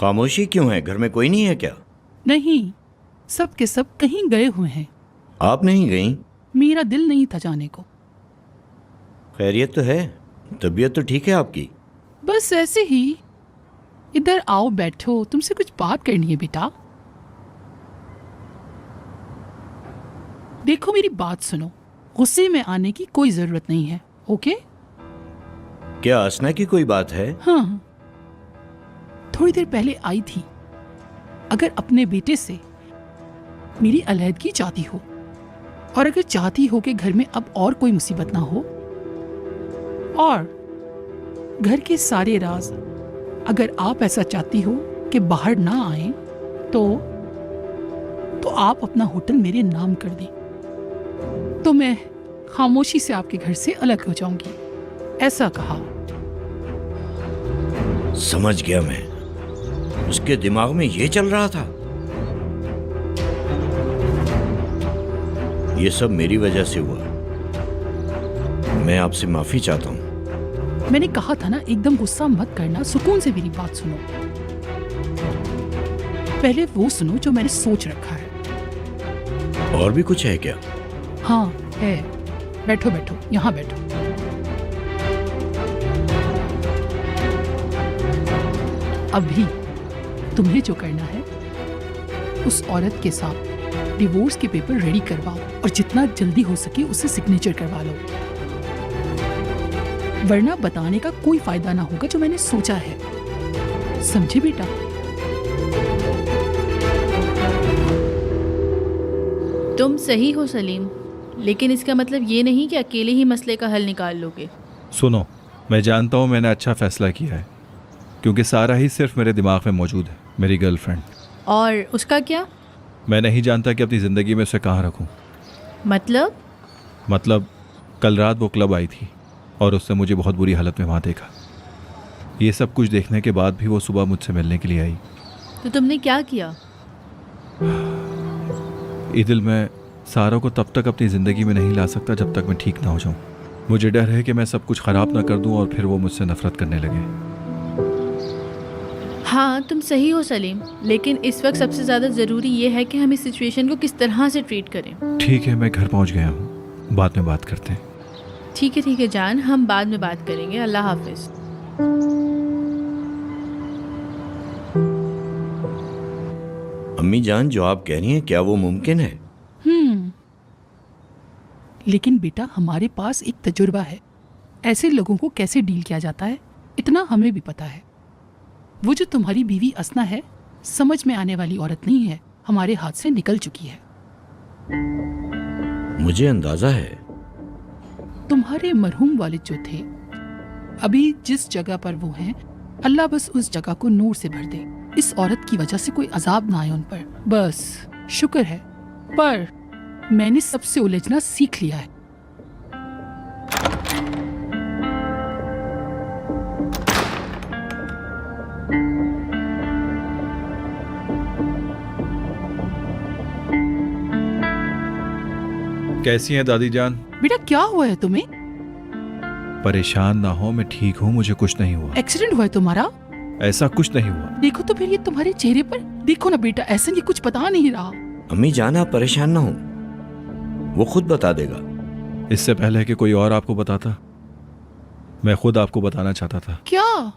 खामोशी क्यों है? घर में कोई नहीं है क्या? नहीं, सब के सब कहीं गए हुए हैं। आप नहीं गई? मेरा दिल नहीं था जाने को। खैरियत तो है? तबीयत तो ठीक है आपकी? बस ऐसे ही। इधर आओ, बैठो, तुमसे कुछ बात करनी है बेटा। देखो, मेरी बात सुनो, गुस्से में आने की कोई जरूरत नहीं है, ओके? क्या हंसने की कोई बात है? हाँ, थोड़ी देर पहले आई थी। अगर अपने बेटे से मेरी अलहदगी चाहती हो, और अगर चाहती हो कि घर में अब और कोई मुसीबत ना हो, और घर के सारे राज अगर आप ऐसा चाहती हो कि बाहर ना आए, तो आप अपना होटल मेरे नाम कर दें, तो मैं खामोशी से आपके घर से अलग हो जाऊंगी, ऐसा कहा। समझ गया मैं। उसके दिमाग में ये चल रहा था। ये सब मेरी वजह से हुआ। मैं आपसे माफी चाहता हूं। मैंने कहा था ना, एकदम गुस्सा मत करना, सुकून से मेरी बात सुनो। पहले वो सुनो जो मैंने सोच रखा है। और भी कुछ है क्या? हाँ है। बैठो बैठो, यहाँ बैठो। अभी तुम्हें जो करना है, उस औरत के साथ डिवोर्स के पेपर रेडी करवाओ, और जितना जल्दी हो सके उससे सिग्नेचर करवा लो, वरना बताने का कोई फायदा ना होगा जो मैंने सोचा है। समझे बेटा? तुम सही हो सलीम, लेकिन इसका मतलब ये नहीं कि अकेले ही मसले का हल निकाल लोगे। सुनो, मैं जानता हूँ मैंने अच्छा फैसला किया है, क्योंकि सारा ही सिर्फ मेरे दिमाग में मौजूद है, मेरी गर्लफ्रेंड। और उसका क्या? मैं नहीं जानता कि अपनी ज़िंदगी में उसे कहाँ रखूँ। मतलब कल रात वो क्लब आई थी और उसने मुझे बहुत बुरी हालत में वहाँ देखा। ये सब कुछ देखने के बाद भी वो सुबह मुझसे मिलने के लिए आई। तो तुमने क्या किया? ईदिल, मैं सारा को तब तक अपनी ज़िंदगी में नहीं ला सकता जब तक मैं ठीक ना हो जाऊँ। मुझे डर है कि मैं सब कुछ ख़राब ना कर दूँ और फिर वो मुझसे नफ़रत करने लगे। हाँ, तुम सही हो सलीम, लेकिन इस वक्त सबसे ज़्यादा ज़रूरी ये है कि हम इस सिचुएशन को किस तरह से ट्रीट करें। ठीक है, मैं घर पहुँच गया हूँ, बाद में बात करते हैं। ठीक है जान, हम बाद में बात करेंगे। अल्लाह हाफिज़। अम्मी जान, जो आप कह रही हैं, क्या वो मुमकिन है? लेकिन बेटा, हमारे पास एक तजुर्बा है। ऐसे लोगों को कैसे डील किया जाता है, इतना हमें भी पता है। वो जो तुम्हारी बीवी असना है, समझ में आने वाली औरत नहीं है, हमारे हाथ से निकल चुकी है। मुझे अंदाजा है। तुम्हारे मरहूम वालिद जो थे, अभी जिस जगह पर वो हैं, अल्लाह बस उस जगह को नूर से भर दे। इस औरत की वजह से कोई अजाब ना आए उन पर, बस शुक्र है। पर मैंने सबसे उलझना सीख लिया है। कैसी हैं दादी जान? बेटा, क्या हुआ है तुम्हें? परेशान ना हो, मैं ठीक हूँ, मुझे कुछ नहीं हुआ। एक्सीडेंट हुआ है तुम्हारा? ऐसा कुछ नहीं हुआ। देखो तो फिर ये तुम्हारे चेहरे पर, देखो ना बेटा, ऐसा ये कुछ बता नहीं रहा। अम्मी जान, आप परेशान ना हो, वो खुद बता देगा। इससे पहले कि कोई और आपको बताता, मैं खुद आपको बताना चाहता था। क्या?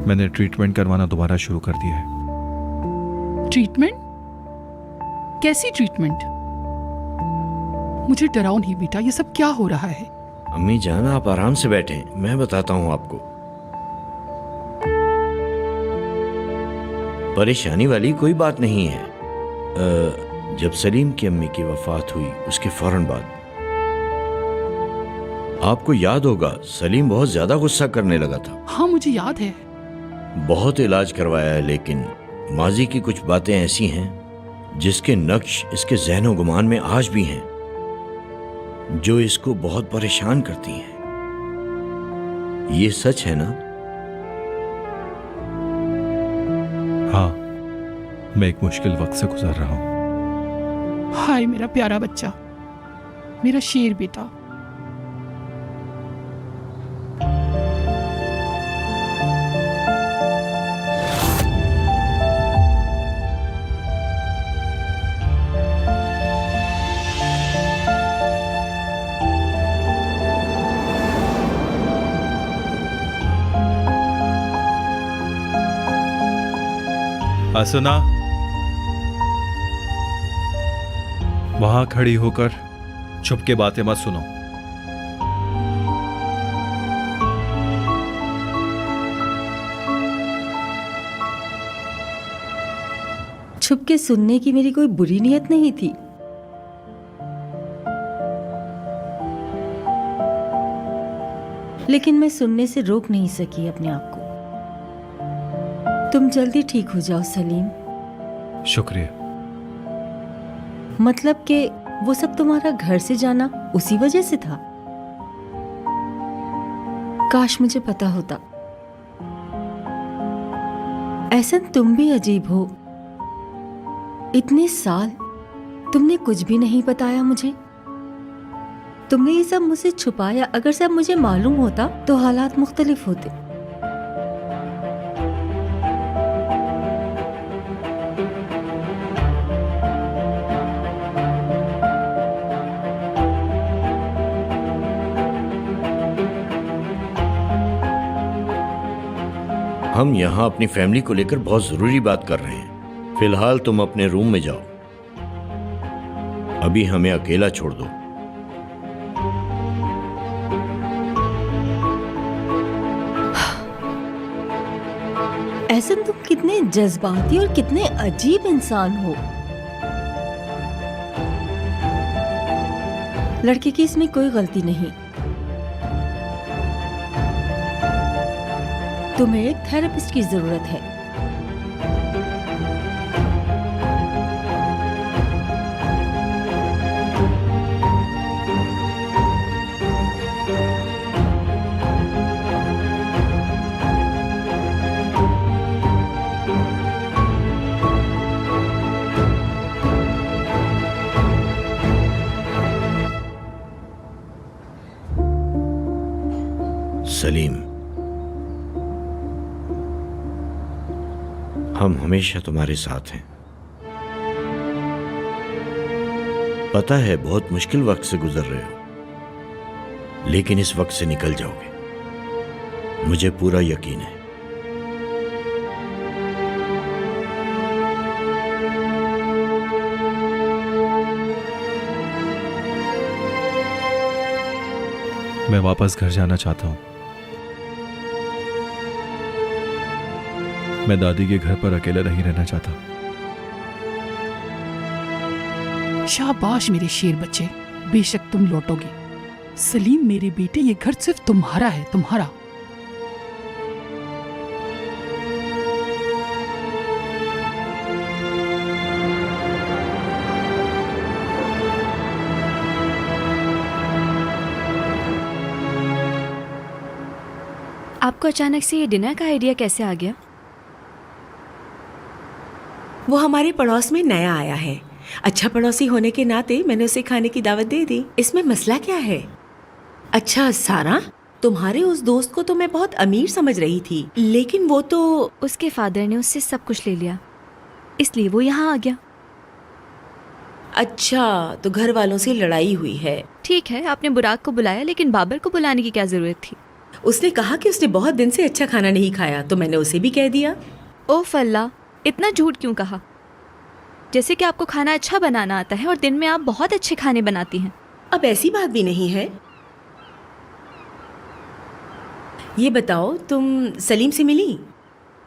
मैंने ट्रीटमेंट करवाना दोबारा शुरू कर दिया है। ट्रीटमेंट? कैसी ट्रीटमेंट? मुझे डराओ नहीं बेटा, ये सब क्या हो रहा है? अम्मी जान, आप आराम से बैठें, मैं बताता हूं आपको। परेशानी वाली कोई बात नहीं है। जब सलीम की अम्मी की वफात हुई, उसके फौरन बाद, आपको याद होगा, सलीम बहुत ज्यादा गुस्सा करने लगा था। हाँ, मुझे याद है। बहुत इलाज करवाया है, लेकिन माजी की कुछ बातें ऐसी हैं जिसके नक्श इसके ज़हन गुमान में आज भी हैं, जो इसको बहुत परेशान करती हैं। ये सच है ना? हाँ, मैं एक मुश्किल वक्त से गुजर रहा हूँ। हाय मेरा प्यारा बच्चा, मेरा शेर बेटा। सुना, वहां खड़ी होकर छुप के बातें मत सुनो। छुप के सुनने की मेरी कोई बुरी नीयत नहीं थी। लेकिन मैं सुनने से रोक नहीं सकी अपने आप को। तुम जल्दी ठीक हो जाओ सलीम। शुक्रिया। मतलब कि वो सब तुम्हारा घर से जाना उसी वजह से था? काश मुझे पता होता। ऐसा तुम भी अजीब हो, इतने साल तुमने कुछ भी नहीं बताया मुझे। तुमने ये सब मुझसे छुपाया। अगर सब मुझे मालूम होता तो हालात मुख्तलिफ होते। हम यहाँ अपनी फैमिली को लेकर बहुत जरूरी बात कर रहे हैं। फिलहाल तुम अपने रूम में जाओ, अभी हमें अकेला छोड़ दो। ऐसा तुम कितने जज्बाती और कितने अजीब इंसान हो। लड़के की इसमें कोई गलती नहीं। तुम्हें एक थेरेपिस्ट की जरूरत है। सलीम, हम हमेशा तुम्हारे साथ हैं। पता है बहुत मुश्किल वक्त से गुजर रहे हो, लेकिन इस वक्त से निकल जाओगे, मुझे पूरा यकीन है। मैं वापस घर जाना चाहता हूँ। मैं दादी के घर पर अकेला नहीं रहना चाहता। शाबाश मेरे शेर बच्चे, बेशक तुम लौटोगे। सलीम मेरे बेटे, ये घर सिर्फ तुम्हारा है, तुम्हारा। आपको अचानक से ये डिनर का आइडिया कैसे आ गया? वो हमारे पड़ोस में नया आया है। अच्छा पड़ोसी होने के नाते मैंने उसे खाने की दावत दे दी। इसमें मसला क्या है? अच्छा सारा, तुम्हारे उस दोस्त को तो मैं बहुत अमीर समझ रही थी, लेकिन वो तो उसके फादर ने उससे सब कुछ ले लिया, इसलिए वो यहाँ आ गया। अच्छा, तो घर वालों से लड़ाई हुई है। ठीक है, आपने बुराक को बुलाया, लेकिन बाबर को बुलाने की क्या जरूरत थी? उसने कहा कि उसने बहुत दिन से अच्छा खाना नहीं खाया, तो मैंने उसे भी कह दिया। ओ फल्ला, इतना झूठ क्यों कहा? जैसे कि आपको खाना अच्छा बनाना आता है और दिन में आप बहुत अच्छे खाने बनाती हैं। अब ऐसी बात भी नहीं है। ये बताओ, तुम सलीम से मिली?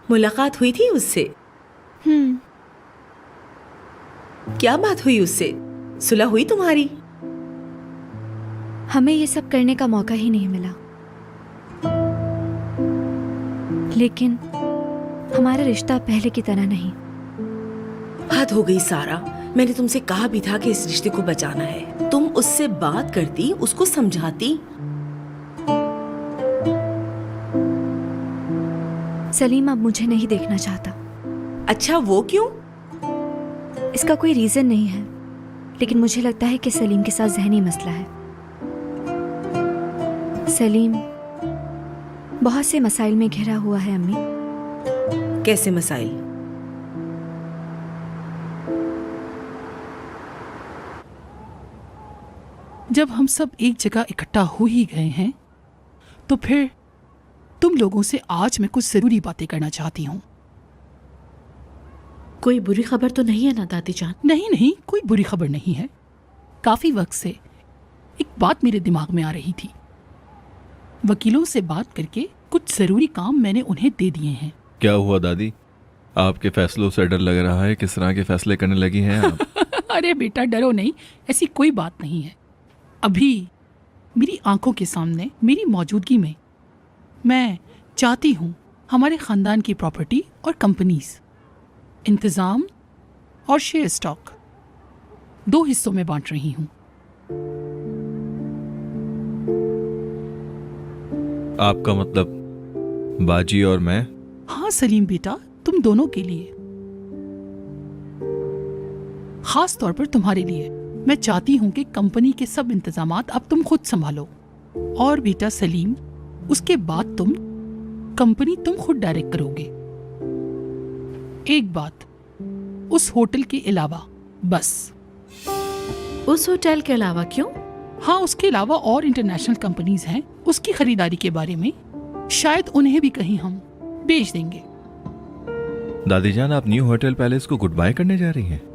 मुलाकात हुई थी उससे? क्या बात हुई उससे? सुलह हुई तुम्हारी? हमें ये सब करने का मौका ही नहीं मिला, लेकिन हमारा रिश्ता पहले की तरह नहीं। हद हो गई सारा, मैंने तुमसे कहा भी था कि इस रिश्ते को बचाना है। तुम उससे बात करती, उसको समझाती। सलीम अब मुझे नहीं देखना चाहता। अच्छा, वो क्यों? इसका कोई रीजन नहीं है, लेकिन मुझे लगता है कि सलीम के साथ जहनी मसला है। सलीम बहुत से मसाइल में घिरा हुआ है अम्मी। कैसे मसाइल? जब हम सब एक जगह इकट्ठा हो ही गए हैं तो फिर तुम लोगों से आज मैं कुछ जरूरी बातें करना चाहती हूँ। कोई बुरी खबर तो नहीं है ना दादी जान? नहीं, कोई बुरी खबर नहीं है। काफी वक्त से एक बात मेरे दिमाग में आ रही थी। वकीलों से बात करके कुछ जरूरी काम मैंने उन्हें दे दिए हैं। क्या हुआ दादी? आपके फैसलों से डर लग रहा है। किस तरह के फैसले करने लगी हैं आप? अरे बेटा डरो नहीं, ऐसी कोई बात नहीं है। अभी मेरी आंखों के सामने मेरी मौजूदगी में मैं चाहती हूँ हमारे खानदान की प्रॉपर्टी और कंपनीज, इंतज़ाम और शेयर स्टॉक 2 हिस्सों में बांट रही हूँ। आपका मतलब बाजी और मैं? हाँ सलीम बेटा, तुम दोनों के लिए, खास तौर पर तुम्हारे लिए। मैं चाहती हूँ कि कंपनी के सब इंतजामात अब तुम खुद संभालो। और बेटा सलीम, उसके बाद कंपनी तुम खुद डायरेक्ट करोगे। एक बात, उस होटल के अलावा बस। उस होटल के अलावा क्यों? हाँ, उसके अलावा और इंटरनेशनल कंपनीज हैं, उसकी खरीदारी के बारे में शायद उन्हें भी कहीं हम बेच देंगे। दादी जान, आप न्यू होटल पैलेस को गुड बाय करने जा रही हैं?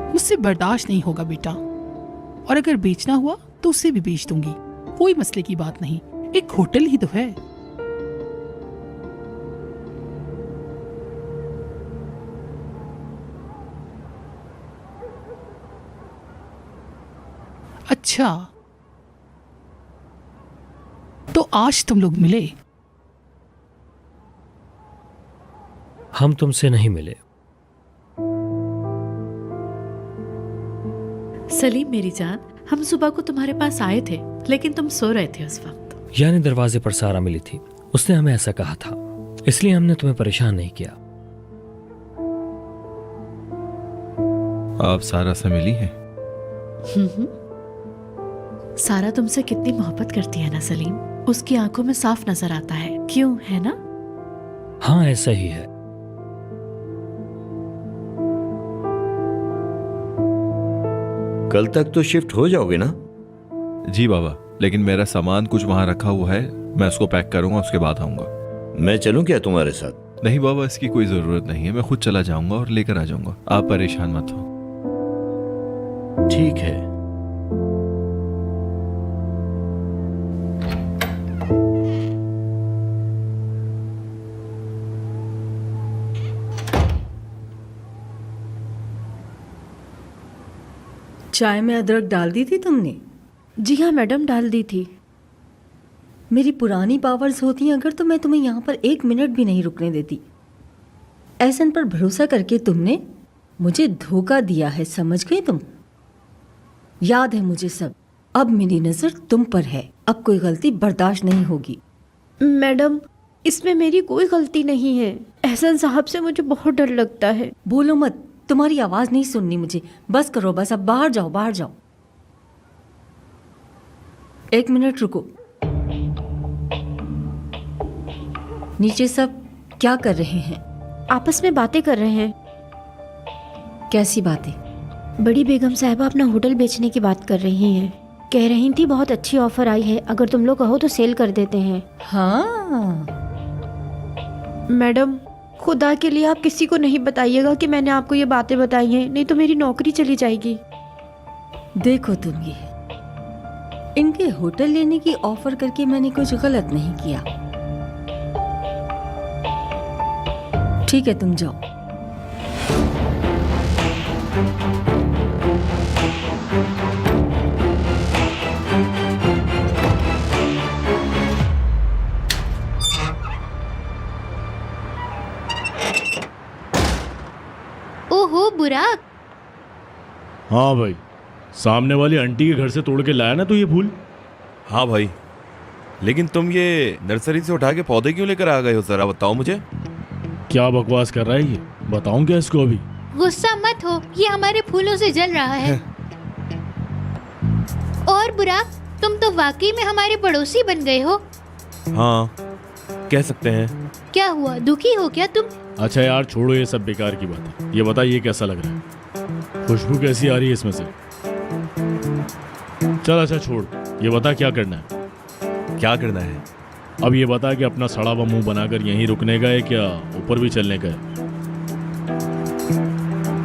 मुझसे बर्दाश्त नहीं होगा बेटा, और अगर बेचना हुआ तो उसे भी बेच दूंगी। कोई मसले की बात नहीं, एक होटल ही तो है। अच्छा, तो आज तुम लोग मिले? हम तुमसे नहीं मिले। सलीम मेरी जान, हम सुबह को तुम्हारे पास आए थे लेकिन तुम सो रहे थे उस वक्त। यानी दरवाजे पर सारा मिली थी, उसने हमें ऐसा कहा था, इसलिए हमने तुम्हें परेशान नहीं किया। आप सारा से मिली हैं? सारा तुमसे कितनी मोहब्बत करती है ना सलीम, उसकी आंखों में साफ नजर आता है। क्यों, है ना? हाँ ऐसा ही है। कल तक तो शिफ्ट हो जाओगे ना? जी बाबा, लेकिन मेरा सामान कुछ वहां रखा हुआ है, मैं उसको पैक करूंगा, उसके बाद आऊंगा। मैं चलूं क्या तुम्हारे साथ? नहीं बाबा, इसकी कोई जरूरत नहीं है, मैं खुद चला जाऊंगा और लेकर आ जाऊंगा। आप परेशान मत हो। ठीक है। चाय में अदरक डाल दी थी तुमने? जी हाँ मैडम, डाल दी थी। मेरी पुरानी पावर्स होती अगर तो मैं तुम्हें यहाँ पर 1 मिनट भी नहीं रुकने देती। एहसन पर भरोसा करके तुमने मुझे धोखा दिया है, समझ गई तुम? याद है मुझे सब। अब मेरी नज़र तुम पर है, अब कोई गलती बर्दाश्त नहीं होगी। मैडम, इसमें मेरी कोई गलती नहीं है। एहसन साहब से मुझे बहुत डर लगता है। बोलो मत, तुम्हारी आवाज़ नहीं सुननी मुझे। बस करो, बस अब बाहर जाओ, बाहर जाओ। 1 मिनट रुको। नीचे सब क्या कर रहे हैं? आपस में बातें कर रहे हैं। कैसी बातें? बड़ी बेगम साहिबा अपना होटल बेचने की बात कर रही हैं। कह रही थी बहुत अच्छी ऑफर आई है, अगर तुम लोग कहो तो सेल कर देते हैं। हाँ मैडम, खुदा के लिए आप किसी को नहीं बताइएगा कि मैंने आपको ये बातें बताई हैं, नहीं तो मेरी नौकरी चली जाएगी। देखो तुम, ये इनके होटल लेने की ऑफर करके मैंने कुछ गलत नहीं किया। ठीक है, तुम जाओ। ओहो बुराक। हाँ भाई, सामने वाली आंटी के घर से तोड़ के लाया ना तू ये फूल? हाँ भाई, लेकिन तुम ये नर्सरी से उठा के पौधे क्यों लेकर आ गए हो, जरा बताओ मुझे। क्या बकवास कर रहा है ये? बताऊं क्या इसको अभी? गुस्सा मत हो, ये हमारे फूलों से जल रहा है। और बुराक, तुम तो वाकई में हमारे पड़ोसी बन गए हो। हाँ, कह सकते हैं। क्या हुआ, दुखी हो क्या तुम? अच्छा यार छोड़ो ये सब बेकार की बातें। ये बता ये कैसा लग रहा है? खुशबू कैसी आ रही है इसमें से? चल अच्छा छोड़, ये बता क्या करना है? क्या करना है? अब ये बता कि अपना सड़ा हुआ मुंह बनाकर यहीं रुकने का है क्या ऊपर भी चलने का है?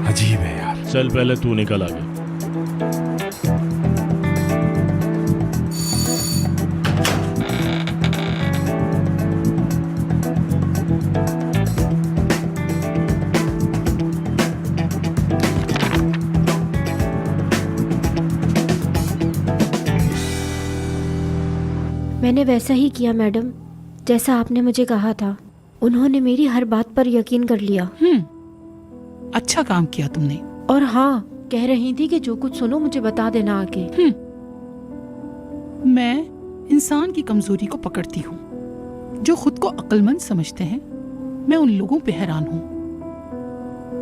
अजीब है यार। चल पहले तू निकल आगे। मैंने वैसा ही किया मैडम, जैसा आपने मुझे कहा था। उन्होंने मेरी हर बात पर यकीन कर लिया। अच्छा काम किया तुमने। और हाँ, कह रही थी कि जो कुछ सुनो मुझे बता देना आगे। मैं इंसान की कमजोरी को पकड़ती हूँ। जो खुद को अक्लमंद समझते हैं, मैं उन लोगों पे हैरान हूँ।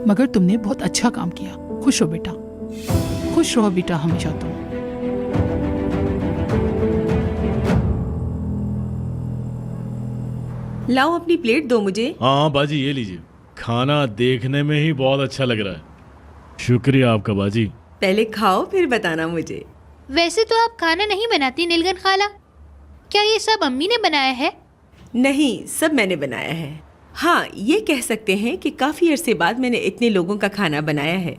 मगर तुमने बहुत अच्छा काम किया। खुश हो बेटा, खुश रहो बेटा हमेशा तुम। लाओ अपनी प्लेट दो मुझे। हाँ बाजी ये लीजिए। खाना देखने में ही बहुत अच्छा लग रहा है। शुक्रिया आपका बाजी। पहले खाओ फिर बताना मुझे। वैसे तो आप खाना नहीं बनाती नीलगन खाला, क्या ये सब अम्मी ने बनाया है? नहीं, सब मैंने बनाया है। हाँ, ये कह सकते हैं कि काफी अरसे बाद मैंने इतने लोगों का खाना बनाया है।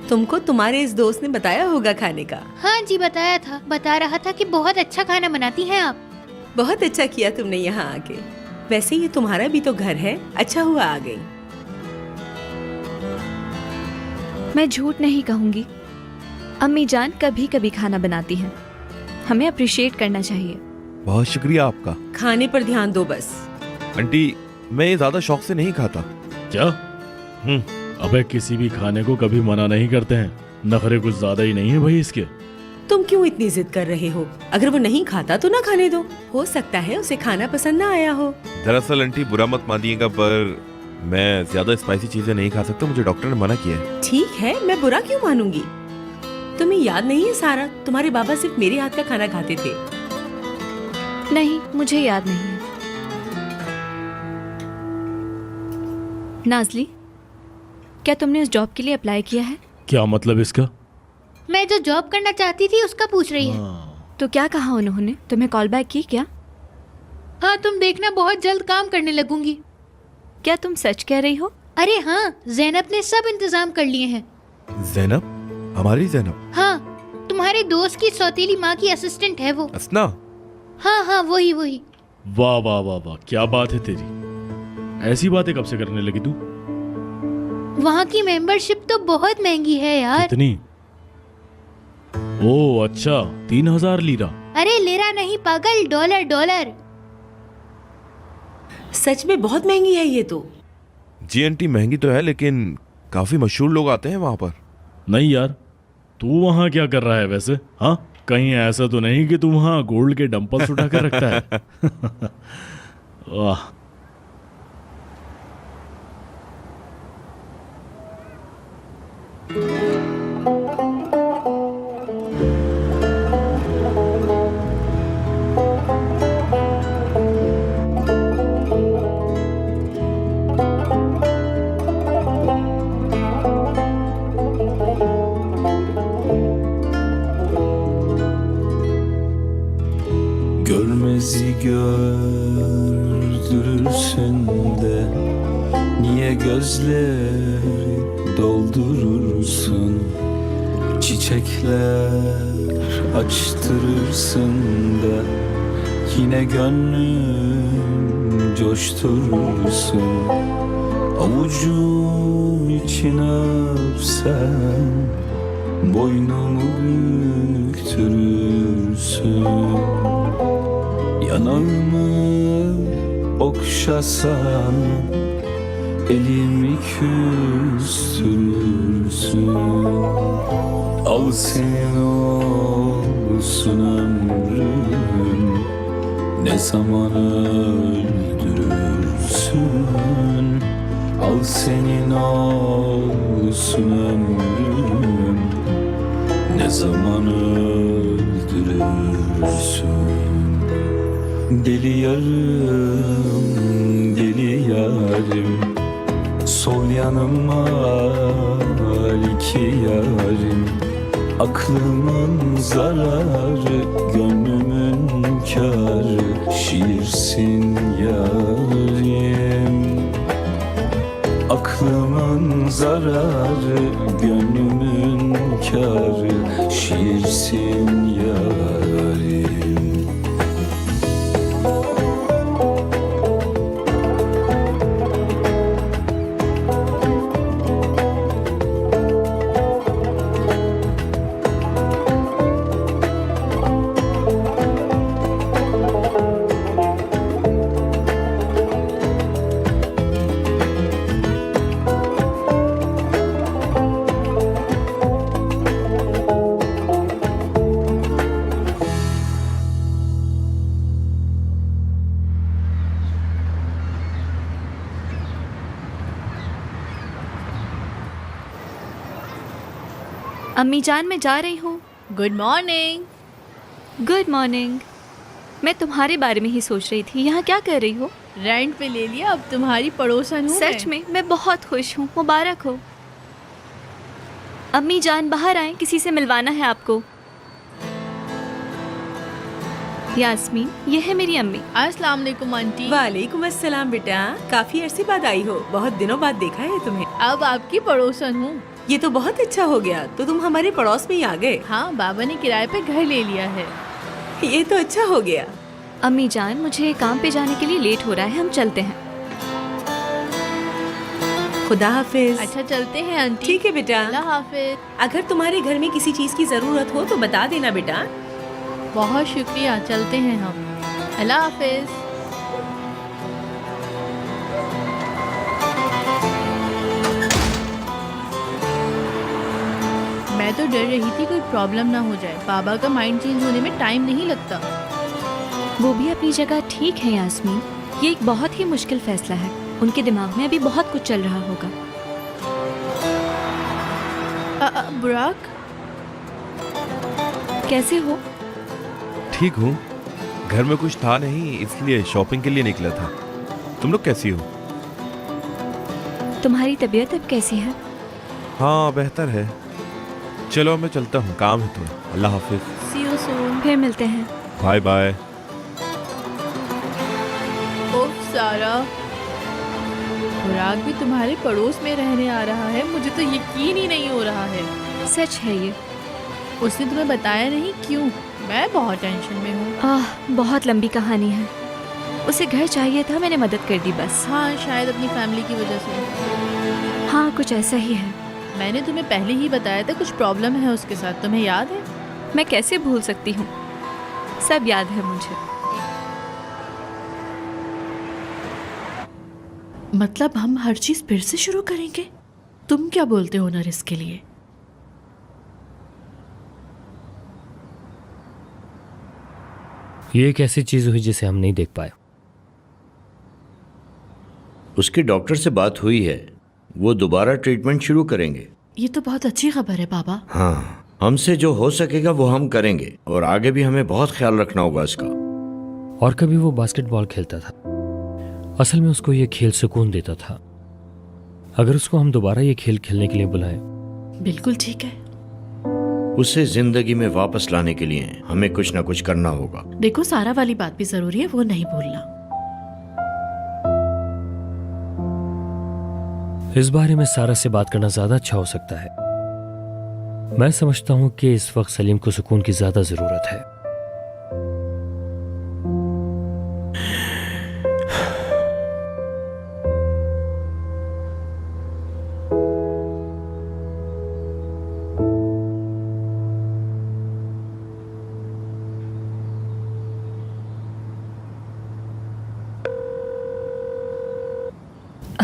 तुमको तुम्हारे इस दोस्त ने बताया होगा खाने का। हाँ जी बताया था, बता रहा था कि बहुत अच्छा खाना बनाती हैं आप। बहुत अच्छा किया तुमने यहाँ आके। वैसे ये तुम्हारा भी तो घर है, अच्छा हुआ आ गई। मैं झूठ नहीं कहूँगी, अम्मी जान कभी कभी खाना बनाती हैं। हमें अप्रिशिएट करना चाहिए। बहुत शुक्रिया आपका। खाने पर ध्यान दो बस। आंटी, मैं ये ज्यादा शौक से नहीं खाता। क्या? अबे किसी भी खाने को कभी मना नहीं करते हैं। नखरे कुछ ज्यादा ही नहीं है भाई इसके। तुम क्यों इतनी जिद कर रहे हो? अगर वो नहीं खाता तो ना खाने दो। हो सकता है उसे खाना पसंद ना आया हो। दरअसल आंटी बुरा मत मानिएगा, पर मैं ज्यादा स्पाइसी चीजें नहीं खा सकता। मुझे डॉक्टर ने मना किया है। ठीक है, मैं बुरा क्यों मानूंगी? तुम्हें याद नहीं है सारा, तुम्हारे बाबा सिर्फ मेरे हाथ का खाना खाते थे। नहीं, मुझे याद नहीं है। नाजली, क्या तुमने उस जॉब के लिए अप्लाई किया है? क्या मतलब इसका? मैं जो जॉब करना चाहती थी उसका पूछ रही है। तो क्या कहा उन्होंने? तुम्हें कॉल बैक की क्या? हाँ, तुम देखना बहुत जल्द काम करने लगूंगी। क्या तुम सच कह रही हो? अरे हाँ, ज़ैनब ने सब इंतजाम कर लिए हैं। ज़ैनब? हमारी ज़ैनब? हाँ, तुम्हारे दोस्त की सौतेली माँ की असिस्टेंट है वो। असना? हाँ हाँ, वही वही। वाह वाह वाह वाह, क्या बात है तेरी। ऐसी बातें कब से करने लगी तू? वहाँ की मेंबरशिप तो बहुत महंगी है यार। कितनी? ओह अच्छा, 3000 लीरा। अरे लेरा नहीं पागल, डॉलर डॉलर। सच में बहुत महंगी है ये तो। जी आंटी, महंगी तो है, लेकिन काफी मशहूर लोग आते हैं वहां पर। नहीं यार, तू वहां क्या कर रहा है वैसे? हाँ, कहीं ऐसा तो नहीं कि तू वहां गोल्ड के डंपल्स उठा कर रखता है? वाह। Görmezi gördürürsün de niye gözleri doldurursun? Çiçekler açtırırsın da yine gönlüm coşturursun. Avucun içine öpsem boynumu büktürürsün. Yanağımı okşasan elimi küstürürsün. Al senin olsun ömrüm, ne zaman öldürürsün. Al senin olsun ömrüm, ne zaman öldürürsün. Deli yarım, deli yarim, sol yanıma iki yarim. Aklımın zararı, gönlümün kârı, şiirsin yarim. Aklımın zararı, gönlümün kârı, şiirsin yarim. अम्मी जान, मैं जा रही हूँ। Good morning. Good morning. मैं तुम्हारे बारे में ही सोच रही थी। यहाँ क्या कर रही हो? रेंट पे ले लिया, अब तुम्हारी पड़ोसन हूँ। सच में मैं बहुत खुश हूँ, मुबारक हो। अम्मी जान बाहर आए, किसी से मिलवाना है आपको। यास्मीन, ये है मेरी अम्मी। अस्सलाम वालेकुम आंटी। वालेकुम अस्सलाम बेटा, काफी अरसे बाद आई हो, बहुत दिनों बाद देखा है तुम्हें। अब आपकी पड़ोसन हूँ। ये तो बहुत अच्छा हो गया, तो तुम हमारे पड़ोस में ही आ गए। हाँ, बाबा ने किराए पे घर ले लिया है। ये तो अच्छा हो गया। अम्मी जान, मुझे काम पे जाने के लिए लेट हो रहा है, हम चलते हैं। खुदा हाफिज। अच्छा चलते हैं आंटी। ठीक है बेटा, अल्लाह हाफिज। अगर तुम्हारे घर में किसी चीज की जरूरत हो तो बता देना बेटा। बहुत शुक्रिया, चलते हैं हम। अल्लाह हाफिज। मैं तो डर रही थी कोई प्रॉब्लम ना हो जाए। बाबा का माइंड चेंज होने में टाइम नहीं लगता। वो भी अपनी जगह ठीक है यास्मीन, ये एक बहुत ही मुश्किल फैसला है। उनके दिमाग में अभी बहुत कुछ चल रहा होगा। बुराक, कैसे हो? ठीक हूँ। घर में कुछ था नहीं, इसलिए शॉपिंग के लिए निकला था। तुम लोग कैसी हो? तुम्हारी तबीयत अब कैसी है? हाँ, बेहतर है। चलो मैं चलता हूँ, काम है थोड़ा। अल्लाह हाफिज। सी यू सून। फिर मिलते हैं। Bye bye. ओह सारा, बुराक भी तुम्हारे पड़ोस में रहने आ रहा है। मुझे तो यकीन ही नहीं हो रहा है। सच है ये। उसने तुम्हें बताया नहीं? क्यों? मैं बहुत टेंशन में हूँ। बहुत लंबी कहानी है। उसे घर चाहिए था, मैंने मदद कर दी बस। हाँ, शायद अपनी फैमिली की वजह से। हाँ, कुछ ऐसा ही है। मैंने तुम्हें पहले ही बताया था कुछ प्रॉब्लम है उसके साथ, तुम्हें याद है? मैं कैसे भूल सकती हूँ, सब याद है मुझे। मतलब हम हर चीज फिर से शुरू करेंगे? तुम क्या बोलते हो नर इसके लिए? ये एक ऐसी चीज हुई जिसे हम नहीं देख पाए। उसके डॉक्टर से बात हुई है, वो दोबारा ट्रीटमेंट शुरू करेंगे। ये तो बहुत अच्छी खबर है बाबा। हाँ, हमसे जो हो सकेगा वो हम करेंगे, और आगे भी हमें बहुत ख्याल रखना होगा इसका। और कभी वो बास्केटबॉल खेलता था। असल में उसको ये खेल सुकून देता था। अगर उसको हम दोबारा ये खेल खेलने के लिए बुलाएं। बिल्कुल ठीक है। उसे जिंदगी में वापस लाने के लिए हमें कुछ ना कुछ करना होगा। देखो, सारा वाली बात भी जरूरी है, वो नहीं भूलना। इस बारे में सारा से बात करना ज्यादा अच्छा हो सकता है। मैं समझता हूं कि इस वक्त सलीम को सुकून की ज्यादा जरूरत है।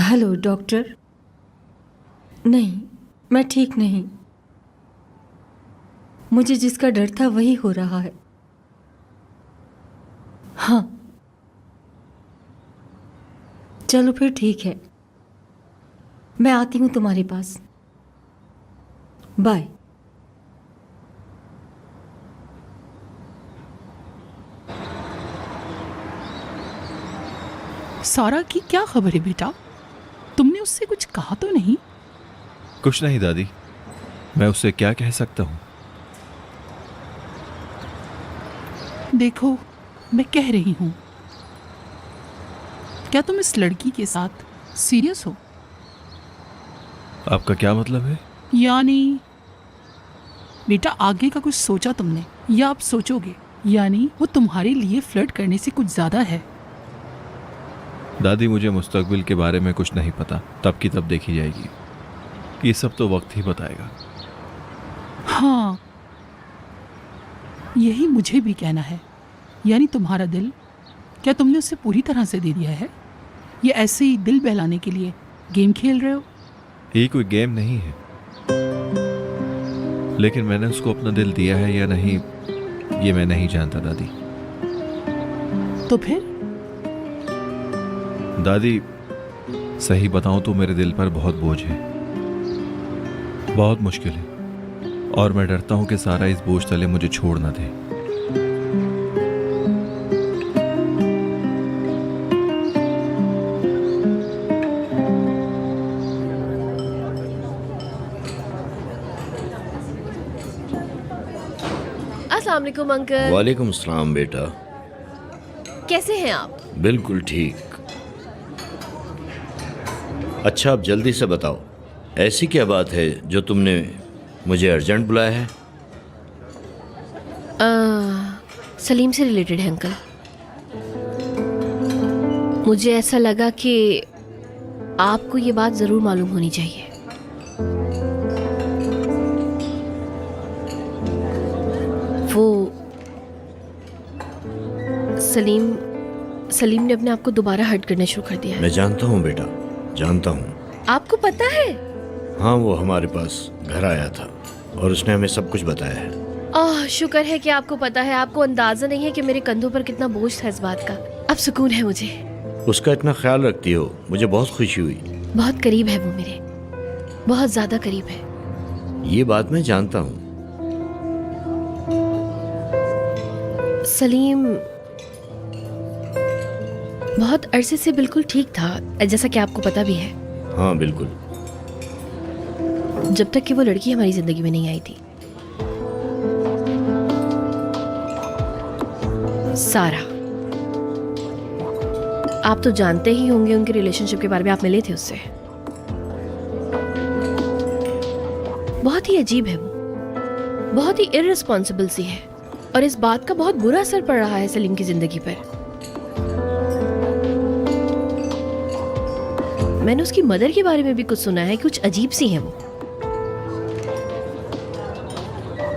Hello doctor. नहीं, मैं ठीक नहीं। मुझे जिसका डर था वही हो रहा है। हाँ, चलो फिर ठीक है। मैं आती हूँ तुम्हारे पास। बाय। सारा की क्या खबर है बेटा? तुमने उससे कुछ कहा तो नहीं? कुछ नहीं दादी, मैं उससे क्या कह सकता हूँ। देखो, मैं कह रही हूँ, क्या तुम इस लड़की के साथ सीरियस हो? आपका क्या मतलब है? यानी बेटा, आगे का कुछ सोचा तुमने या आप सोचोगे? यानी वो तुम्हारे लिए फ्लर्ट करने से कुछ ज्यादा है? दादी, मुझे मुस्तकबिल के बारे में कुछ नहीं पता, तब की तब देखी जाएगी। ये सब तो वक्त ही बताएगा। हाँ, यही मुझे भी कहना है। यानी तुम्हारा दिल क्या तुमने उसे पूरी तरह से दे दिया है, या ऐसे ही दिल बहलाने के लिए गेम खेल रहे हो? ये कोई गेम नहीं है, लेकिन मैंने उसको अपना दिल दिया है या नहीं ये मैं नहीं जानता दादी। तो फिर? दादी, सही बताऊं तो मेरे दिल पर बहुत बोझ है, बहुत मुश्किल है, और मैं डरता हूं कि सारा इस बोझ तले मुझे छोड़ ना दे। अस्सलाम वालेकुम अंकल। वालेकुम सलाम बेटा। कैसे हैं आप? बिल्कुल ठीक। अच्छा, अब जल्दी से बताओ, ऐसी क्या बात है जो तुमने मुझे अर्जेंट बुलाया है? सलीम से रिलेटेड है अंकल। मुझे ऐसा लगा कि आपको ये बात ज़रूर मालूम होनी चाहिए। वो सलीम ने अपने आप को दोबारा हर्ट करना शुरू कर दिया है। मैं जानता हूँ बेटा, जानता हूँ। आपको पता है? हाँ, वो हमारे पास घर आया था और उसने हमें सब कुछ बताया है। शुक्र है कि आपको पता है। आपको अंदाजा नहीं है कि मेरे कंधों पर कितना बोझ था इस बात का। अब सुकून है मुझे। उसका इतना ख्याल रखती हो, मुझे बहुत खुशी हुई। बहुत करीब है वो मेरे, बहुत ज्यादा करीब है। ये बात मैं जानता हूँ। सलीम बहुत अरसे से बिल्कुल ठीक था, जैसा कि आपको पता भी है। हाँ बिल्कुल। जब तक कि वो लड़की हमारी जिंदगी में नहीं आई थी, सारा। आप तो जानते ही होंगे उनके रिलेशनशिप के बारे में, आप मिले थे उससे। बहुत ही अजीब है वो, बहुत ही इररिस्पॉन्सिबल सी है, और इस बात का बहुत बुरा असर पड़ रहा है सलीम की जिंदगी पर। मैंने उसकी मदर के बारे में भी कुछ सुना है, कुछ अजीब सी है वो।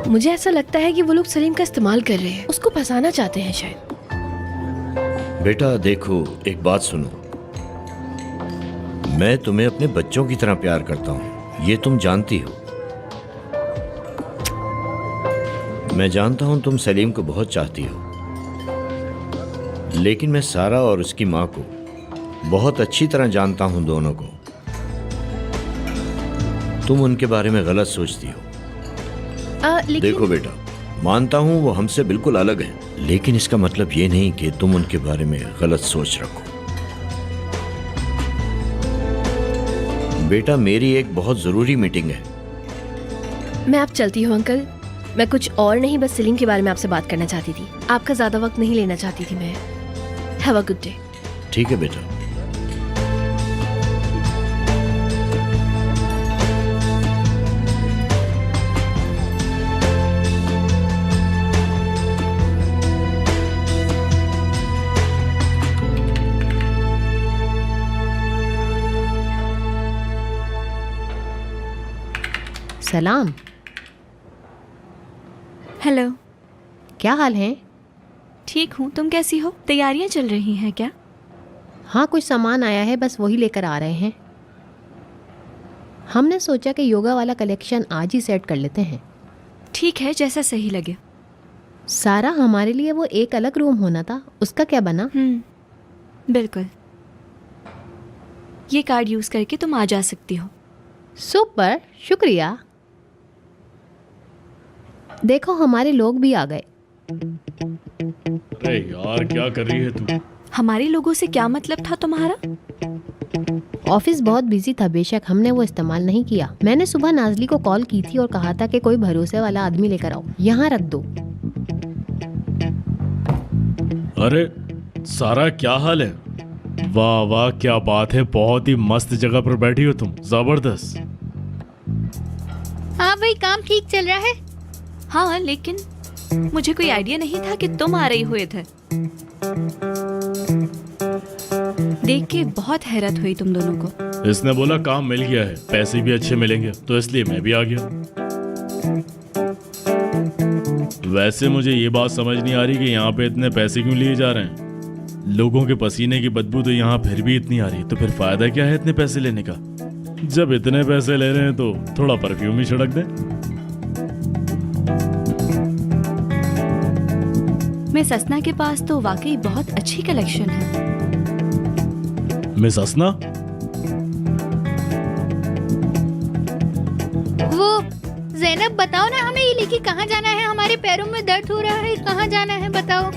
मुझे ऐसा लगता है कि वो लोग सलीम का इस्तेमाल कर रहे हैं, उसको फंसाना चाहते हैं शायद। बेटा देखो, एक बात सुनो, मैं तुम्हें अपने बच्चों की तरह प्यार करता हूँ, ये तुम जानती हो। मैं जानता हूँ तुम सलीम को बहुत चाहती हो, लेकिन मैं सारा और उसकी माँ को बहुत अच्छी तरह जानता हूँ दोनों को। तुम उनके बारे में गलत सोचती हो। देखो बेटा, मानता हूँ वो हमसे बिल्कुल अलग है, लेकिन इसका मतलब ये नहीं कि तुम उनके बारे में गलत सोच रखो। बेटा, मेरी एक बहुत जरूरी मीटिंग है। मैं अब चलती हूँ अंकल। मैं कुछ और नहीं, बस सलीम के बारे में आपसे बात करना चाहती थी। आपका ज्यादा वक्त नहीं लेना चाहती थी मैं। Have a good day. ठीक है बेटा। सलाम। हेलो। क्या हाल है? ठीक हूँ, तुम कैसी हो? तैयारियाँ चल रही हैं क्या? हाँ, कुछ सामान आया है, बस वही लेकर आ रहे हैं। हमने सोचा कि योगा वाला कलेक्शन आज ही सेट कर लेते हैं। ठीक है, जैसा सही लगे। सारा, हमारे लिए वो एक अलग रूम होना था, उसका क्या बना? बिल्कुल। ये कार्ड यूज़ करके तुम आ जा सकती हो। सुपर, शुक्रिया। देखो हमारे लोग भी आ गए। अरे यार क्या कर रही है तू? हमारे लोगों से क्या मतलब था तुम्हारा? ऑफिस बहुत बिजी था, बेशक हमने वो इस्तेमाल नहीं किया। मैंने सुबह नाजली को कॉल की थी और कहा था कि कोई भरोसे वाला आदमी लेकर आओ, यहाँ रख दो। अरे सारा क्या हाल है? वाह वाह क्या बात है, बहुत ही मस्त जगह पर बैठी हो तुम, जबरदस्त। हाँ भाई, काम ठीक चल रहा है। हाँ, लेकिन मुझे कोई आइडिया नहीं था कि तुम आ रही हुए थे। देख के बहुत हैरत हुई तुम दोनों को। इसने बोला काम मिल गया है, पैसे भी अच्छे मिलेंगे, तो इसलिए मैं भी आ गया। वैसे मुझे ये बात समझ नहीं आ रही कि यहाँ पे इतने पैसे क्यों लिए जा रहे हैं। लोगों के पसीने की बदबू तो यहाँ फिर भी इतनी आ रही है, तो फिर फायदा क्या है इतने पैसे लेने का? जब इतने पैसे ले रहे हैं तो थोड़ा परफ्यूम ही छिड़क दें। मिस असना के पास तो वाकई बहुत अच्छी कलेक्शन है। मिस असना? वो ज़ैनब, बताओ ना हमें ये लेके कहाँ जाना है? हमारे पैरों में दर्द हो रहा है, कहाँ जाना है बताओ।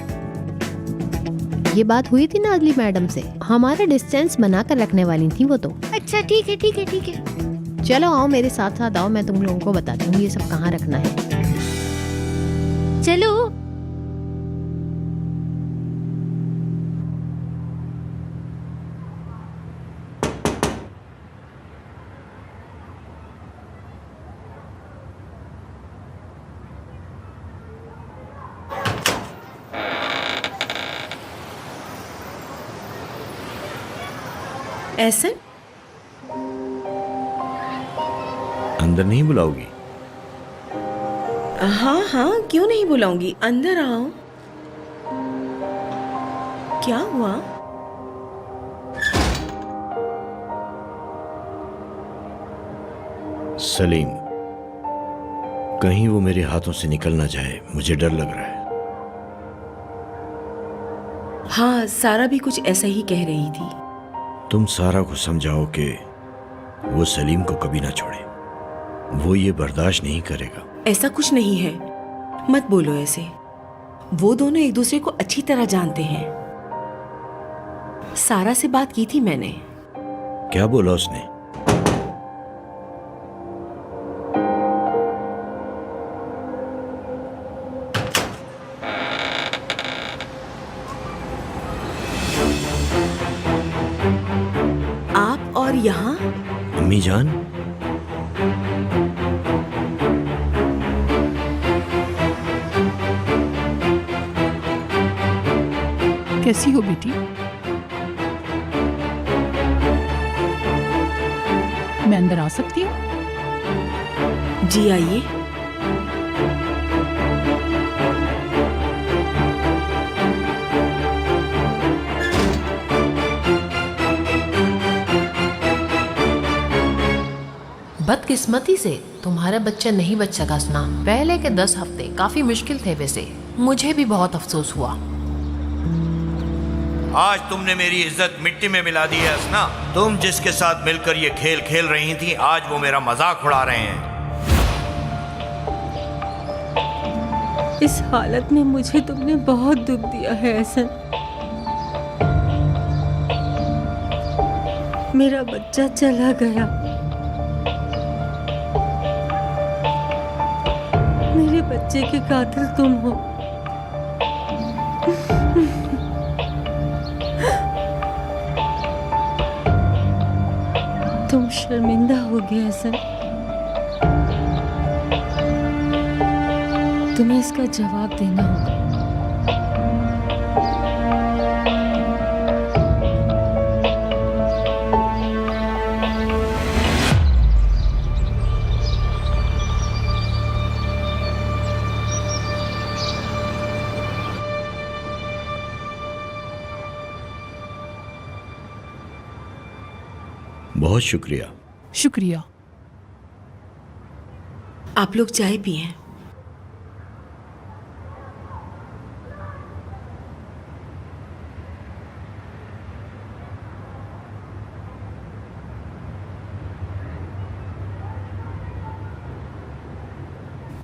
ये बात हुई थी नाजली मैडम से, हमारा डिस्टेंस बनाकर रखने वाली थी वो तो। अच्छा ठीक है ठीक है ठीक है। चलो आओ मेरे साथ साथ आओ, मैं तुम लोगों को बताती हूँ ये सब कहाँ रखना है। चलो। एहसन, अंदर नहीं बुलाओगी? हाँ हाँ, क्यों नहीं बुलाऊंगी, अंदर आओ। क्या हुआ? सलीम, कहीं वो मेरे हाथों से निकल ना जाए, मुझे डर लग रहा है। हाँ, सारा भी कुछ ऐसा ही कह रही थी। तुम सारा को समझाओ कि वो सलीम को कभी ना छोड़े, वो ये बर्दाश्त नहीं करेगा। ऐसा कुछ नहीं है, मत बोलो ऐसे। वो दोनों एक दूसरे को अच्छी तरह जानते हैं। सारा से बात की थी मैंने। क्या बोला उसने? आप और यहाँ? अम्मी जान, कैसी हो बेटी? मैं अंदर आ सकती हूँ? जी आइए। बदकिस्मती से तुम्हारा बच्चा नहीं बच सका सना। पहले के 10 हफ्ते काफी मुश्किल थे, वैसे मुझे भी बहुत अफसोस हुआ। आज तुमने मेरी इज्जत मिट्टी में मिला दी है असना। तुम जिसके साथ मिलकर ये खेल खेल रही थी, आज वो मेरा मजाक उड़ा रहे हैं। इस हालत में मुझे तुमने बहुत दुख दिया है एहसन। मेरा बच्चा चला गया, मेरे बच्चे के कातिल तुम हो। तुम शर्मिंदा हो गए एहसन, तुम्हें इसका जवाब देना होगा। बहुत शुक्रिया। शुक्रिया। आप लोग चाय पिए।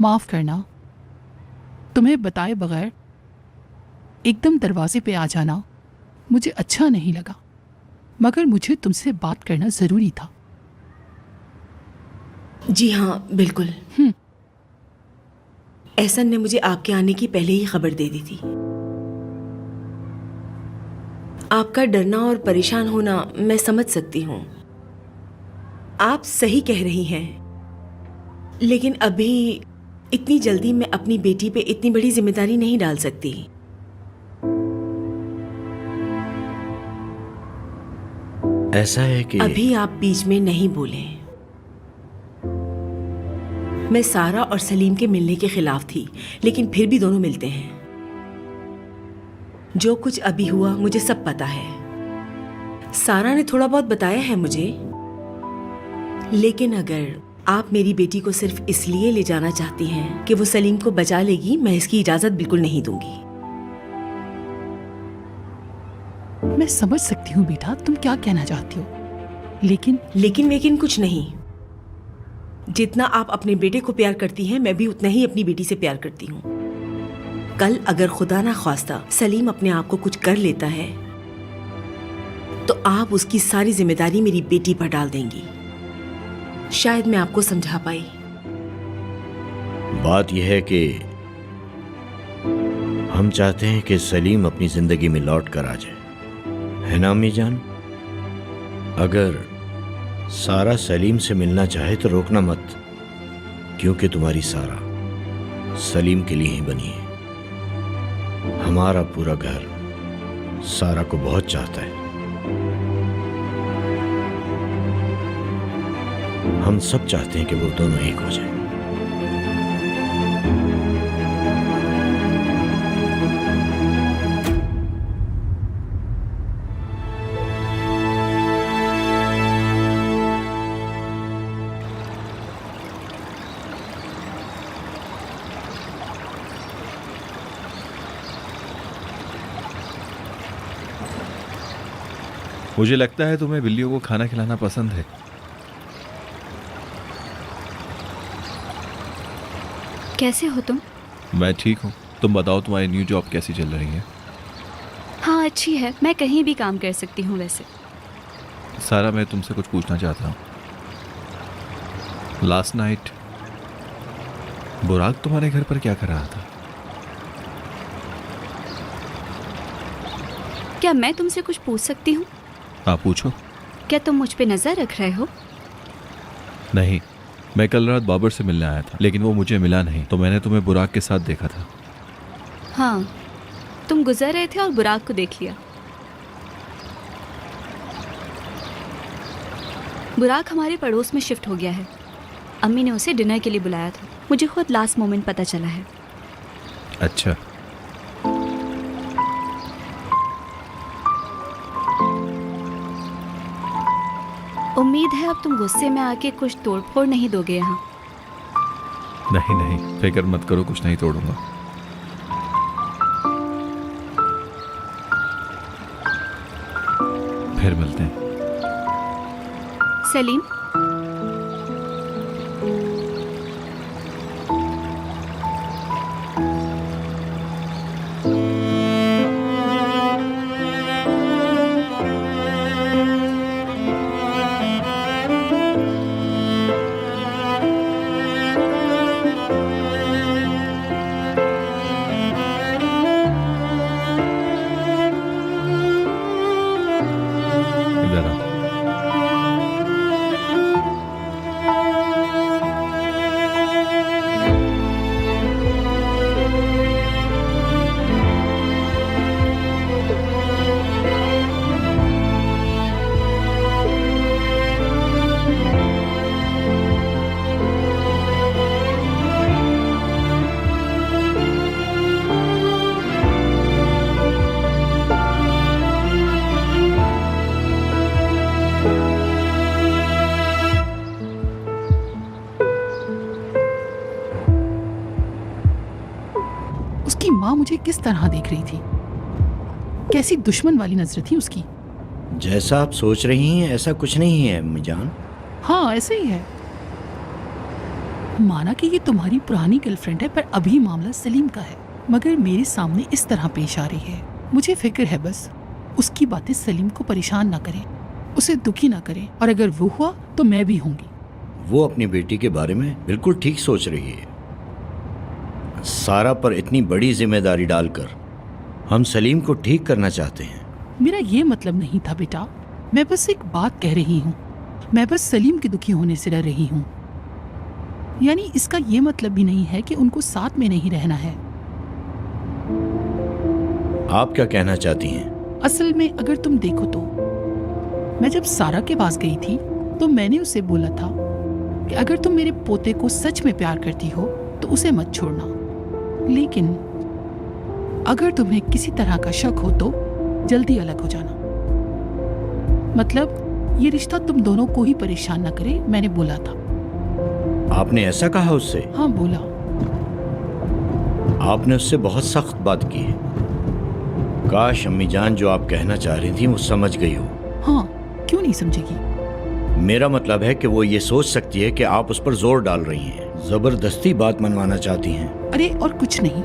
माफ करना, तुम्हें बताए बगैर एकदम दरवाजे पे आ जाना मुझे अच्छा नहीं लगा, मगर मुझे तुमसे बात करना जरूरी था। जी हाँ, बिल्कुल। एहसन ने मुझे आपके आने की पहले ही खबर दे दी थी। आपका डरना और परेशान होना मैं समझ सकती हूँ। आप सही कह रही हैं, लेकिन अभी इतनी जल्दी मैं अपनी बेटी पे इतनी बड़ी जिम्मेदारी नहीं डाल सकती। ऐसा है कि अभी आप बीच में नहीं बोले। मैं सारा और सलीम के मिलने के खिलाफ थी, लेकिन फिर भी दोनों मिलते हैं। जो कुछ अभी हुआ मुझे सब पता है। सारा ने थोड़ा बहुत बताया है मुझे, लेकिन अगर आप मेरी बेटी को सिर्फ इसलिए ले जाना चाहती हैं कि वो सलीम को बचा लेगी, मैं इसकी इजाजत बिल्कुल नहीं दूंगी। मैं समझ सकती हूँ बेटा, तुम क्या कहना चाहती हो, लेकिन कुछ नहीं। जितना आप अपने बेटे को प्यार करती हैं, मैं भी उतना ही अपनी बेटी से प्यार करती हूँ। कल अगर खुदा ना ख्वास्ता सलीम अपने आप को कुछ कर लेता है, तो आप उसकी सारी जिम्मेदारी मेरी बेटी पर डाल देंगी। शायद मैं आपको समझा पाई। बात यह है कि हम चाहते हैं कि सलीम अपनी जिंदगी में लौट कर आ जाए, है ना अम्मी जान? अगर सारा सलीम से मिलना चाहे तो रोकना मत, क्योंकि तुम्हारी सारा सलीम के लिए ही बनी है। हमारा पूरा घर सारा को बहुत चाहता है। हम सब चाहते हैं कि वो दोनों एक हो जाएं। मुझे लगता है तुम्हें बिल्लियों को खाना खिलाना पसंद है। कैसे हो तुम? मैं ठीक हूँ। तुम बताओ, तुम्हारी न्यू जॉब कैसी चल रही है? हाँ, अच्छी है। मैं कहीं भी काम कर सकती हूँ वैसे। सारा, मैं तुमसे कुछ पूछना चाहता हूँ। लास्ट नाइट बुराक तुम्हारे घर पर क्या कर रहा था? क्या मैं तुमसे कुछ पूछ सकती हूँ? हाँ, पूछो। क्या तुम मुझ पे नजर रख रहे हो? नहीं, मैं कल रात बाबर से मिलने आया था, लेकिन वो मुझे मिला नहीं, तो मैंने तुम्हें बुराक के साथ देखा था। हाँ, तुम गुजर रहे थे और बुराक को देख लिया। बुराक हमारे पड़ोस में शिफ्ट हो गया है। अम्मी ने उसे डिनर के लिए बुलाया था। मुझे खुद लास्ट मोमेंट पता चला है। अच्छा। उम्मीद है अब तुम गुस्से में आके कुछ तोड़फोड़ नहीं दोगे यहाँ। नहीं नहीं, फिक्र मत करो, कुछ नहीं तोड़ूंगा। फिर मिलते हैं। सलीम, उसकी माँ मुझे किस तरह देख रही थी? कैसी दुश्मन वाली नजर थी उसकी। जैसा आप सोच रही हैं ऐसा कुछ नहीं है अम्मी जान। हाँ, ऐसे ही है। माना कि ये तुम्हारी पुरानी गर्लफ्रेंड है, पर अभी मामला सलीम का है, मगर मेरे सामने इस तरह पेश आ रही है। मुझे फिक्र है बस उसकी बातें सलीम को परेशान ना करें, उसे दुखी ना करें, और अगर वो हुआ तो मैं भी होंगी। वो अपनी बेटी के बारे में बिल्कुल ठीक सोच रही है। सारा पर इतनी बड़ी जिम्मेदारी डालकर हम सलीम को ठीक करना चाहते हैं। मेरा ये मतलब नहीं था बेटा, मैं बस एक बात कह रही हूँ। मैं बस सलीम के दुखी होने से डर रही हूँ। यानी इसका ये मतलब भी नहीं है कि उनको साथ में नहीं रहना है। आप क्या कहना चाहती हैं? असल में अगर तुम देखो तो मैं जब सारा के पास गई थी तो मैंने उसे बोला था कि अगर तुम मेरे पोते को सच में प्यार करती हो तो उसे मत छोड़ना, लेकिन अगर तुम्हें किसी तरह का शक हो तो जल्दी अलग हो जाना। मतलब ये रिश्ता तुम दोनों को ही परेशान न करे, मैंने बोला था। आपने ऐसा कहा उससे? हाँ बोला। आपने उससे बहुत सख्त बात की है। काश अम्मी जान जो आप कहना चाह रही थी वो समझ गई हो। हाँ, क्यों नहीं समझेगी? मेरा मतलब है कि वो ये सोच सकती है कि आप उस पर जोर डाल रही हैं, जबरदस्ती बात मनवाना चाहती हैं। अरे और कुछ नहीं।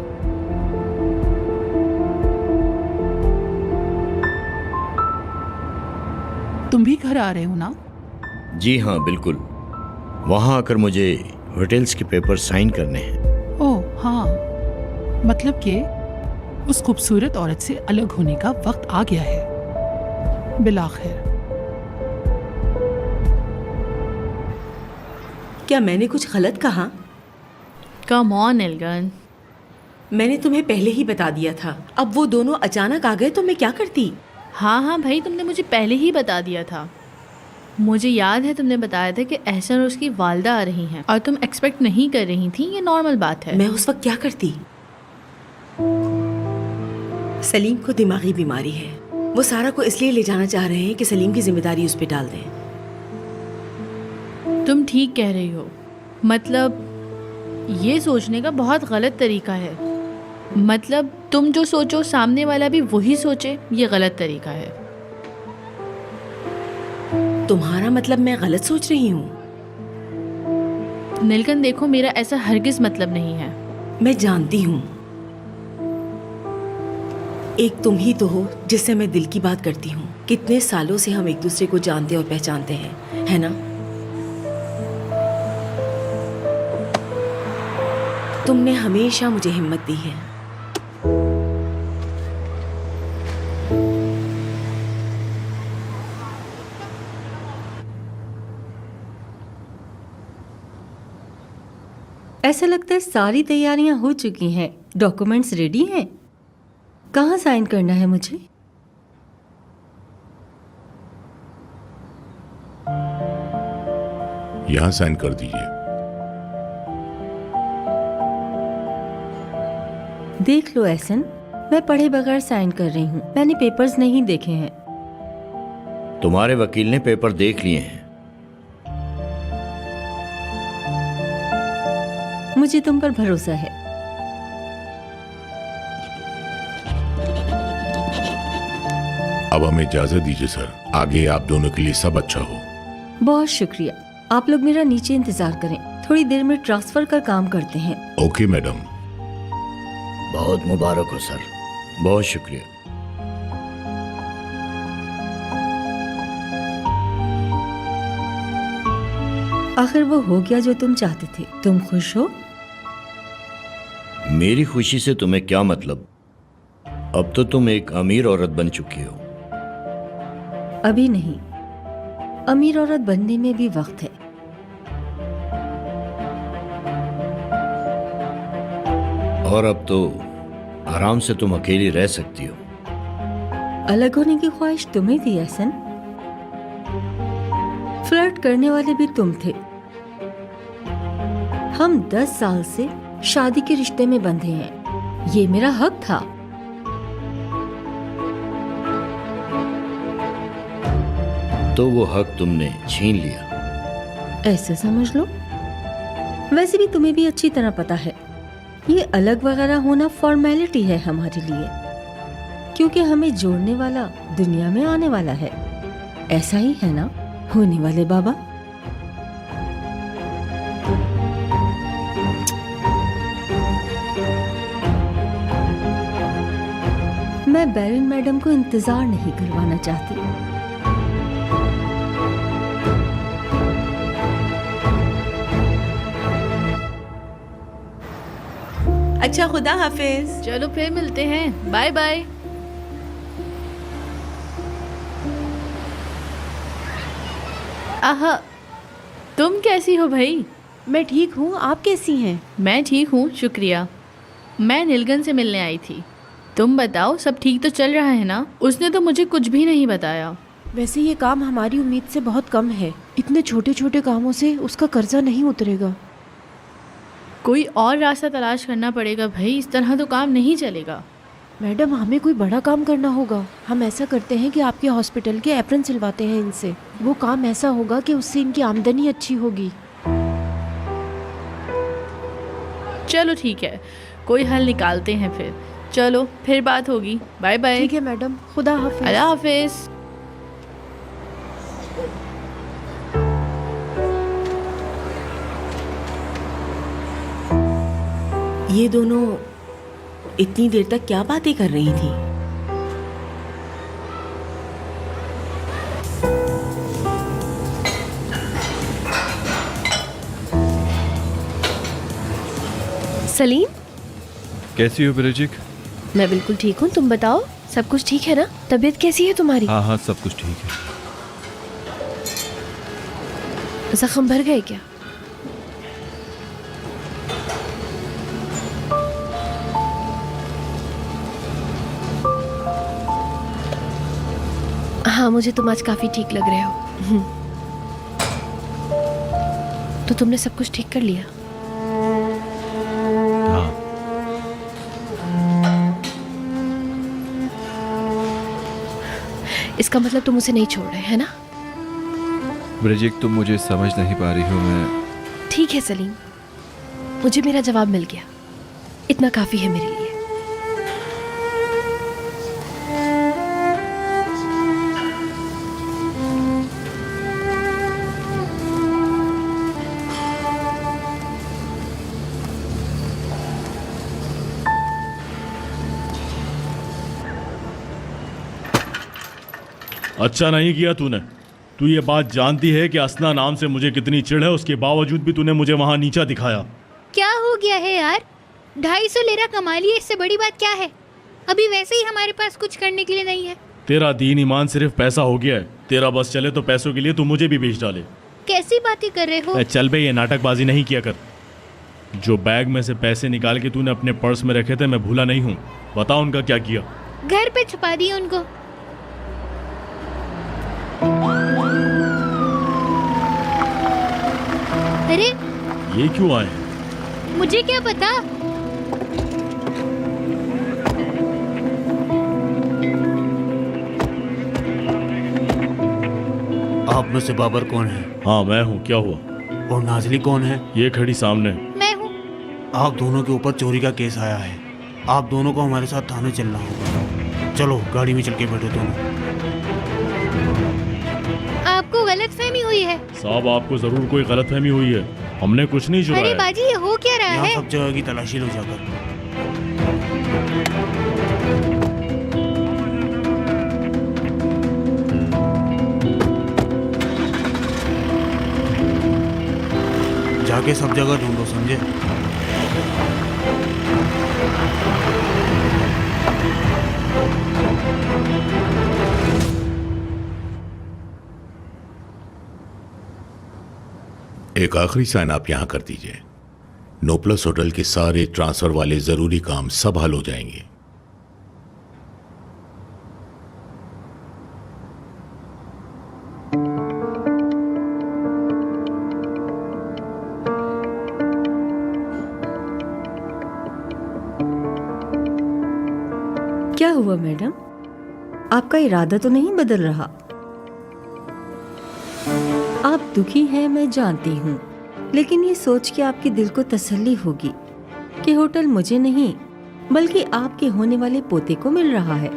तुम भी घर आ रहे हो ना? जी हाँ बिल्कुल। वहाँ आकर मुझे होटल्स के पेपर साइन करने हैं। ओह हाँ, मतलब कि उस खूबसूरत औरत से अलग होने का वक्त आ गया है बिलाखिर। क्या मैंने कुछ गलत कहा? कम ऑन नीलकंठ, मैंने तुम्हें पहले ही बता दिया था। अब वो दोनों अचानक आ गए तो मैं क्या करती? हाँ भाई, तुमने मुझे पहले ही बता दिया था। मुझे याद है तुमने बताया था कि एहसन और उसकी वालदा आ रही हैं और तुम एक्सपेक्ट नहीं कर रही थी, ये नॉर्मल बात है। मैं उस वक्त क्या करती? सलीम को दिमागी बीमारी है। वो सारा को इसलिए ले जाना चाह रहे हैं कि सलीम की जिम्मेदारी उस पर डाल दें। तुम ठीक कह रही हो। मतलब ये सोचने का बहुत गलत तरीका है। मतलब तुम जो सोचो सामने वाला भी वही सोचे, ये गलत तरीका है। तुम्हारा मतलब मैं गलत सोच रही हूँ? नीलकंठ देखो, मेरा ऐसा हरगिज मतलब नहीं है। मैं जानती हूँ। एक तुम ही तो हो जिससे मैं दिल की बात करती हूँ। कितने सालों से हम एक दूसरे को जानते और पहचानते हैं, है ना? तुमने हमेशा मुझे हिम्मत दी है। ऐसा लगता है सारी तैयारियां हो चुकी हैं, डॉक्यूमेंट्स रेडी हैं। कहाँ साइन करना है मुझे? यहाँ साइन कर दीजिए। देख लो एहसन, मैं पढ़े बगैर साइन कर रही हूँ। मैंने पेपर्स नहीं देखे हैं। तुम्हारे वकील ने पेपर देख लिए हैं। मुझे तुम पर भरोसा है। अब हमें इजाजत दीजिए सर। आगे आप दोनों के लिए सब अच्छा हो। बहुत शुक्रिया। आप लोग मेरा नीचे इंतजार करें, थोड़ी देर में ट्रांसफर का काम करते हैं। Okay madam. बहुत मुबारक हो सर। बहुत शुक्रिया। आखिर वो हो गया जो तुम चाहते थे। तुम खुश हो? मेरी खुशी से तुम्हें क्या मतलब? अब तो तुम एक अमीर औरत बन चुकी हो। अभी नहीं, अमीर औरत बनने में भी वक्त है। और अब तो आराम से तुम अकेली रह सकती हो। अलग होने की ख्वाहिश तुम्हें थी एहसन। फ्लर्ट करने वाले भी तुम थे। हम 10 साल से शादी के रिश्ते में बंधे हैं। ये मेरा हक था। तो वो हक तुमने छीन लिया। ऐसे समझ लो। वैसे भी तुम्हें भी अच्छी तरह पता है, ये अलग वगैरह होना फॉर्मेलिटी है हमारे लिए, क्योंकि हमें जोड़ने वाला दुनिया में आने वाला है। ऐसा ही है ना होने वाले बाबा? मैं बैरन मैडम को इंतजार नहीं करवाना चाहती। अच्छा, खुदा हाफिज। चलो फिर मिलते हैं, बाय बाय। आहा, तुम कैसी हो भाई? मैं ठीक हूँ, आप कैसी हैं? मैं ठीक हूँ, शुक्रिया। मैं नीलगन से मिलने आई थी। तुम बताओ, सब ठीक तो चल रहा है ना? उसने तो मुझे कुछ भी नहीं बताया। वैसे ये काम हमारी उम्मीद से बहुत कम है। इतने छोटे छोटे कामों से उसका कर्जा नहीं उतरेगा। कोई और रास्ता तलाश करना पड़ेगा भाई, इस तरह तो काम नहीं चलेगा। मैडम, हमें कोई बड़ा काम करना होगा। हम ऐसा करते हैं कि आपके हॉस्पिटल के एप्रन सिलवाते हैं इनसे। वो काम ऐसा होगा कि उससे इनकी आमदनी अच्छी होगी। चलो ठीक है, कोई हल निकालते हैं फिर। चलो फिर बात होगी, बाय बाय। ठीक है मैडम, खुदा हाफिज। अल्लाह हाफिज। ये दोनों इतनी देर तक क्या बातें कर रही थी? सलीम, कैसी हो ब्रिजिक? मैं बिल्कुल ठीक हूँ, तुम बताओ, सब कुछ ठीक है ना? तबीयत कैसी है तुम्हारी? हाँ हाँ, सब कुछ ठीक है। जख्म भर गए क्या? हाँ, मुझे तुम आज काफी ठीक लग रहे हो। तो तुमने सब कुछ ठीक कर लिया? हाँ। इसका मतलब तुम उसे नहीं छोड़ रहे है ना? ब्रिजिक, तुम मुझे समझ नहीं पा रही हो। मैं ठीक है सलीम, मुझे मेरा जवाब मिल गया, इतना काफी है मेरे लिए। अच्छा नहीं किया तूने। तू ये बात जानती है कि असना नाम से मुझे कितनी चिढ़ है, उसके बावजूद भी तूने मुझे वहां नीचा दिखाया। क्या हो गया है यार? 250 लेरा कमा लिया, इससे बड़ी बात क्या है? अभी वैसे ही हमारे पास कुछ करने के लिए नहीं है। तेरा दीन ईमान सिर्फ पैसा हो गया है। तेरा बस चले तो पैसों के लिए तू मुझे भी बेच डाले। कैसी बातें कर रहे हो? चल बे, ये नाटकबाजी नहीं किया कर। जो बैग में से पैसे निकाल के तूने अपने पर्स में रखे थे, मैं भूला नहीं हूँ। बता उनका क्या किया? घर पे छुपा दिए उनको। अरे ये क्यों आए? मुझे क्या पता। आप में से बाबर कौन है? हाँ मैं हूँ, क्या हुआ? और नाजली कौन है? ये खड़ी सामने। मैं हूँ। आप दोनों के ऊपर चोरी का केस आया है। आप दोनों को हमारे साथ थाने चलना होगा। चलो गाड़ी में चल के बैठो दोनों। आपको गलतफहमी हुई है। साहब, आपको जरूर कोई गलतफहमी हुई है। हमने कुछ नहीं अरे चुराया। बाजी, ये हो क्या रहा यहाँ है? सब जगह की तलाशी लो जाकर। जाके सब जगह ढूंढो, समझे? एक आखिरी साइन आप यहां कर दीजिए। नो प्लस होटल के सारे ट्रांसफर वाले जरूरी काम सब हल हो जाएंगे। क्या हुआ मैडम? आपका इरादा तो नहीं बदल रहा? आप दुखी हैं, मैं जानती हूँ, लेकिन ये सोच के आपके दिल को तसल्ली होगी कि होटल मुझे नहीं बल्कि आपके होने वाले पोते को मिल रहा है।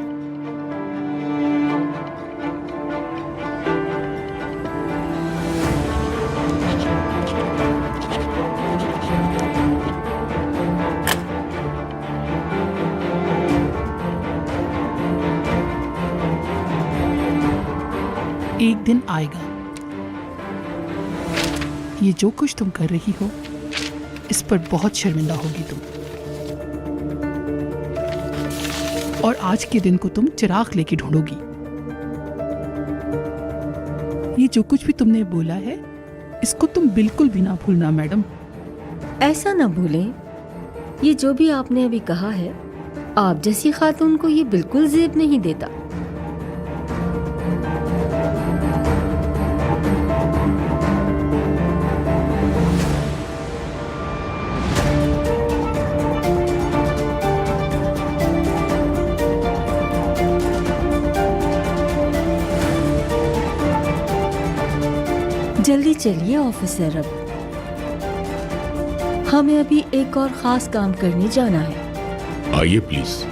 एक दिन आएगा, ये जो कुछ तुम कर रही हो इस पर बहुत शर्मिंदा होगी तुम। और आज के दिन को तुम चिराग लेके ढूंढोगी। ये जो कुछ भी तुमने बोला है इसको तुम बिल्कुल भी ना भूलना मैडम। ऐसा ना भूलें, ये जो भी आपने अभी कहा है, आप जैसी खातून को ये बिल्कुल जेब नहीं देता। जल्दी चलिए ऑफिसर, अब हमें अभी एक और खास काम करने जाना है। आइए प्लीज।